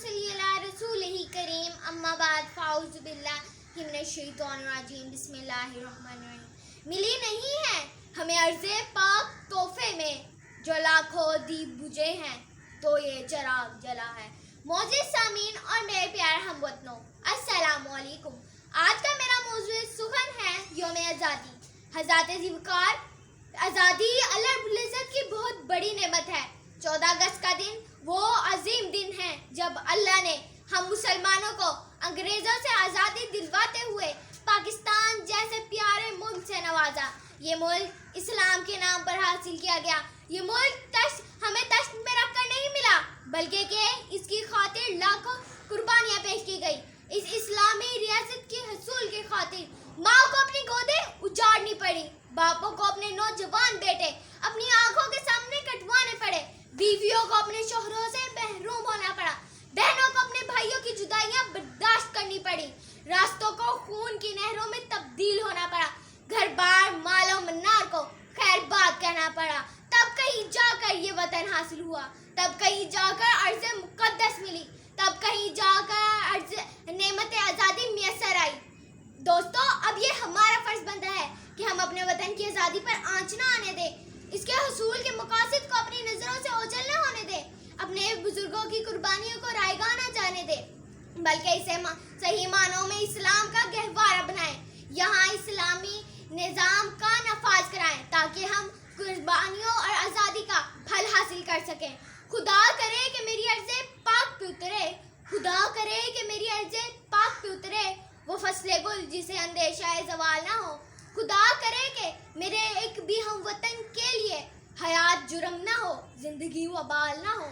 सल्ली अला रसूलिही करीम अम्मा बाद फाउज़ु बिल्लाहि मिनश शैतानिर रजीम बिस्मिल्लाहिर्रहमानिर्रहीम। मिली नहीं है हमें अर्ज़े पाक तोहफे में, जो लाखों दीप बुझे हैं तो ये चिराग जला है। मोअज़्ज़िज़ सामीन और मेरे प्यारे हमवतनों, अस्सलामु अलैकुम। आज का मेरा मौज़ू सुखन है यौम आज़ादी। हज़रत ज़िवकार आज़ादी अल्लाह रब्बुल इज़्ज़त की बहुत बड़ी नेमत है। 14 अगस्त का दिन वो अजीम दिन है जब अल्लाह ने हम मुसलमानों को अंग्रेज़ों से आज़ादी दिलवाते हुए पाकिस्तान जैसे प्यारे मुल्क से नवाजा। ये मुल्क इस्लाम के नाम पर हासिल किया गया। ये मुल्क हमें तश्त में रख कर नहीं मिला, बल्कि कि इसकी खातिर लाखों कुर्बानियाँ पेश की गई। इस इस्लामी रियासत के हसूल के खातिर माँ को अपनी गोदें उजाड़नी पड़ी, बापों को अपने नौजवान बेटे अपनी आंखों के सामने कटवाने पड़े, बीवियों को अपने शोहरों से महरूम होना पड़ा, बहनों को अपने भाइयों की जुदाइयां बर्दाश्त करनी पड़ी, रास्तों को खून की नहरों में तब्दील होना पड़ा, घर बार मालो मन्नार को खैर बात कहना पड़ा। तब कहीं जाकर ये वतन हासिल हुआ, तब कहीं जाकर अर्ज़ मुक़द्दस मिली, तब कहीं जाकर अर्ज़ नेमत आज़ादी मैसर आई। दोस्तों, अब ये हमारा फर्ज बनता है कि हम अपने वतन की आज़ादी पर आँच न आने दें, इसके हसूल के मकासद को अपनी नज़रों से ओझल न होने दें, अपने बुजुर्गों की कुर्बानियों को रायगा न जाने दें, बल्कि इसे सही मानों में इस्लाम का गहवारा बनाएं, यहाँ इस्लामी निज़ाम का नफाज कराएं, ताकि हम कुर्बानियों और आज़ादी का फल हासिल कर सकें। खुदा करे कि मेरी अर्ज़े पाक पे उतरे, खुदा करे कि मेरी अर्ज़े पाक पे उतरे, वो फसले गुल जिसे अंदेशा ज़वाल ना हो। खुदा करे कि मेरे एक भी हम वतन के लिए हयात जुर्म ना हो, जिंदगी वबाल ना हो।